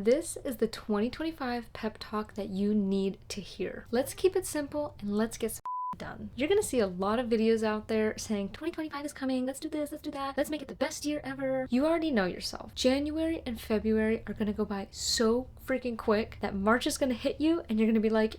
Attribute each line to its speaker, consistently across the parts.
Speaker 1: This is the 2025 pep talk that you need to hear. Let's keep it simple and let's get some done. You're gonna see a lot of videos out there saying 2025 is coming, let's do this, let's do that, let's make it the best year ever. You already know yourself. January and February are gonna go by so freaking quick that March is gonna hit you and you're gonna be like,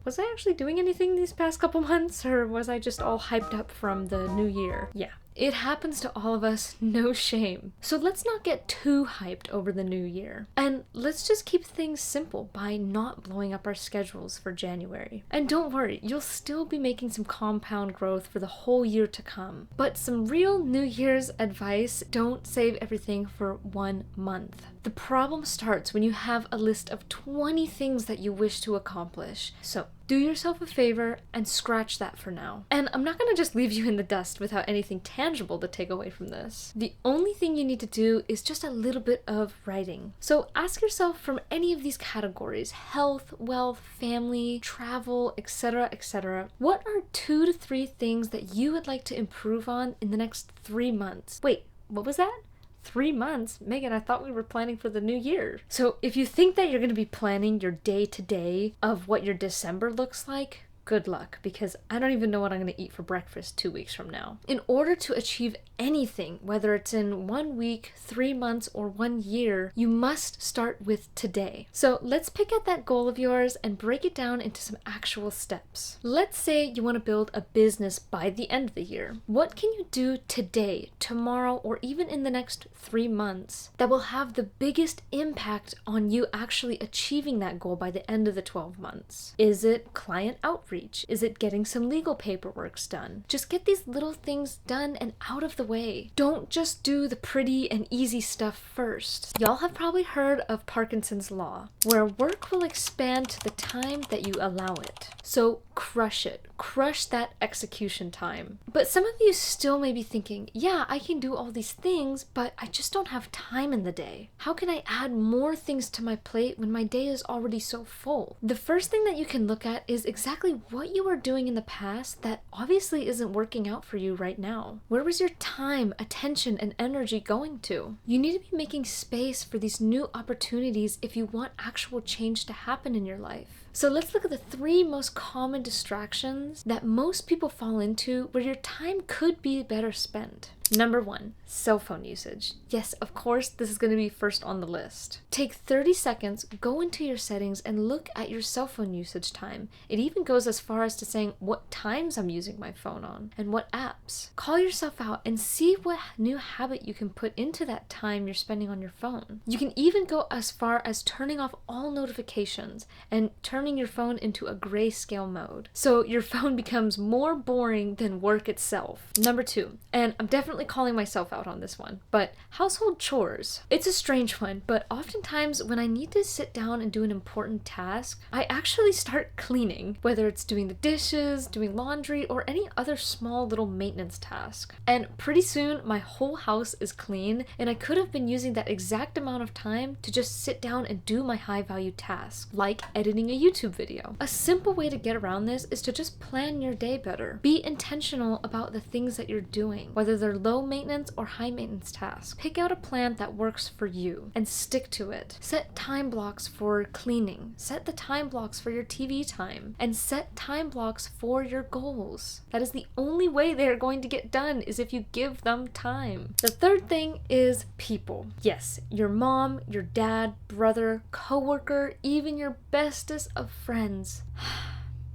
Speaker 1: was I actually doing anything these past couple months, or was I just all hyped up from the new year? Yeah. It happens to all of us, no shame. So let's not get too hyped over the new year. And let's just keep things simple by not blowing up our schedules for January. And don't worry, you'll still be making some compound growth for the whole year to come. But some real New Year's advice: don't save everything for 1 month. The problem starts when you have a list of 20 things that you wish to accomplish. So do yourself a favor and scratch that for now. And I'm not gonna just leave you in the dust without anything tangible to take away from this. The only thing you need to do is just a little bit of writing. So ask yourself, from any of these categories: health, wealth, family, travel, etc., etc., what are 2 to 3 things that you would like to improve on in the next 3 months? Wait, what was that? 3 months? Megan, I thought we were planning for the new year. So if you think that you're going to be planning your day-to-day of what your December looks like, good luck, because I don't even know what I'm going to eat for breakfast 2 weeks from now. In order to achieve anything, whether it's in 1 week, 3 months, or 1 year, you must start with today. So let's pick at that goal of yours and break it down into some actual steps. Let's say you want to build a business by the end of the year. What can you do today, tomorrow, or even in the next 3 months that will have the biggest impact on you actually achieving that goal by the end of the 12 months? Is it client outreach? Is it getting some legal paperwork done? Just get these little things done and out of the way. Don't just do the pretty and easy stuff first. Y'all have probably heard of Parkinson's Law, where work will expand to the time that you allow it. So crush it. Crush that execution time. But some of you still may be thinking, yeah, I can do all these things, but I just don't have time in the day. How can I add more things to my plate when my day is already so full? The first thing that you can look at is exactly what you were doing in the past that obviously isn't working out for you right now. Where was your time, attention, and energy going to? You need to be making space for these new opportunities if you want actual change to happen in your life. So let's look at the 3 most common distractions that most people fall into where your time could be better spent. Number 1, cell phone usage. Yes, of course, this is going to be first on the list. Take 30 seconds, go into your settings, and look at your cell phone usage time. It even goes as far as to saying what times I'm using my phone on and what apps. Call yourself out and see what new habit you can put into that time you're spending on your phone. You can even go as far as turning off all notifications and turning your phone into a grayscale mode, so your phone becomes more boring than work itself. Number 2, and I'm definitely calling myself out on this one, but household chores. It's a strange one, but oftentimes when I need to sit down and do an important task, I actually start cleaning, whether it's doing the dishes, doing laundry, or any other small little maintenance task. And pretty soon my whole house is clean, and I could have been using that exact amount of time to just sit down and do my high value task, like editing a YouTube video. A simple way to get around this is to just plan your day better. Be intentional about the things that you're doing, whether they're low maintenance or high maintenance tasks. Pick out a plan that works for you and stick to it. Set time blocks for cleaning. Set the time blocks for your TV time, and set time blocks for your goals. That is the only way they are going to get done, is if you give them time. The third thing is people. Yes, your mom, your dad, brother, coworker, even your bestest of friends.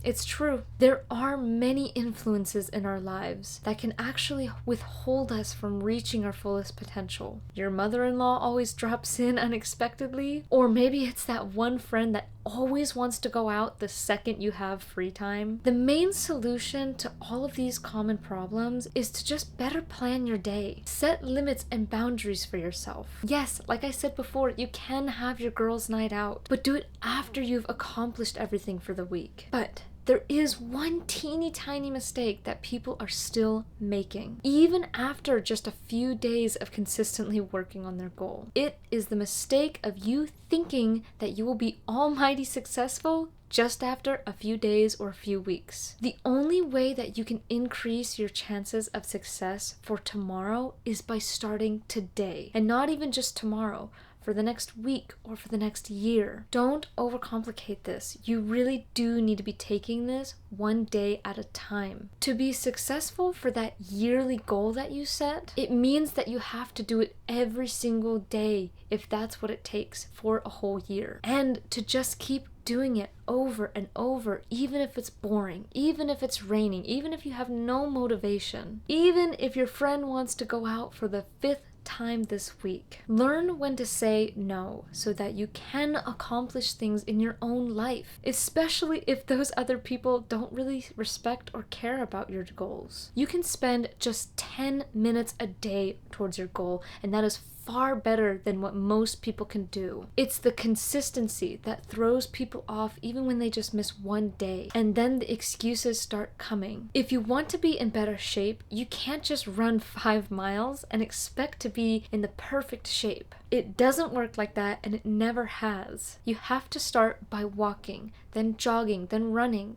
Speaker 1: It's true. There are many influences in our lives that can actually withhold us from reaching our fullest potential. Your mother-in-law always drops in unexpectedly, or maybe it's that one friend that always wants to go out the second you have free time. The main solution to all of these common problems is to just better plan your day. Set limits and boundaries for yourself. Yes, like I said before, you can have your girls' night out, but do it after you've accomplished everything for the week. But there is one teeny tiny mistake that people are still making, even after just a few days of consistently working on their goal. It is the mistake of you thinking that you will be almighty successful just after a few days or a few weeks. The only way that you can increase your chances of success for tomorrow is by starting today, and not even just tomorrow. for the next week, or for the next year. Don't overcomplicate this. You really do need to be taking this one day at a time. To be successful for that yearly goal that you set, it means that you have to do it every single day if that's what it takes for a whole year. And to just keep doing it over and over, even if it's boring, even if it's raining, even if you have no motivation, even if your friend wants to go out for the 5th time this week. Learn when to say no so that you can accomplish things in your own life, especially if those other people don't really respect or care about your goals. You can spend just 10 minutes a day towards your goal, and that is far better than what most people can do. It's the consistency that throws people off even when they just miss one day, and then the excuses start coming. If you want to be in better shape, you can't just run 5 miles and expect to be in the perfect shape. It doesn't work like that, and it never has. You have to start by walking, then jogging, then running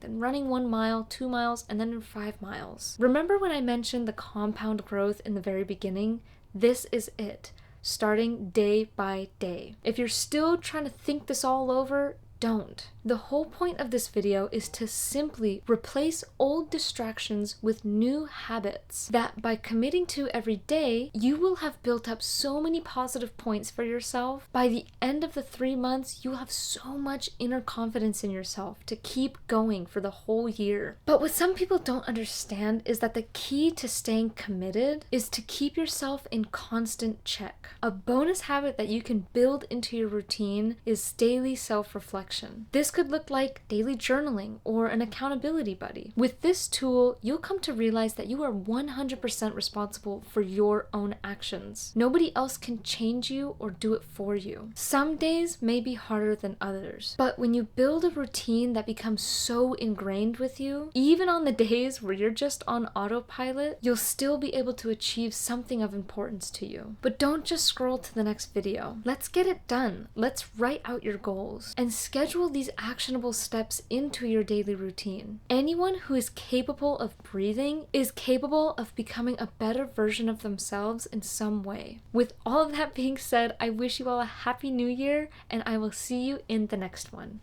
Speaker 1: 1 mile, 2 miles, and then 5 miles. Remember when I mentioned the compound growth in the very beginning? This is it. Starting day by day. If you're still trying to think this all over, don't. The whole point of this video is to simply replace old distractions with new habits that by committing to every day, you will have built up so many positive points for yourself. By the end of the 3 months, you'll have so much inner confidence in yourself to keep going for the whole year. But what some people don't understand is that the key to staying committed is to keep yourself in constant check. A bonus habit that you can build into your routine is daily self-reflection. This could look like daily journaling or an accountability buddy. With this tool, you'll come to realize that you are 100% responsible for your own actions. Nobody else can change you or do it for you. Some days may be harder than others, but when you build a routine that becomes so ingrained with you, even on the days where you're just on autopilot, you'll still be able to achieve something of importance to you. But don't just scroll to the next video. Let's get it done. Let's write out your goals and schedule these actionable steps into your daily routine. Anyone who is capable of breathing is capable of becoming a better version of themselves in some way. With all of that being said, I wish you all a happy new year, and I will see you in the next one.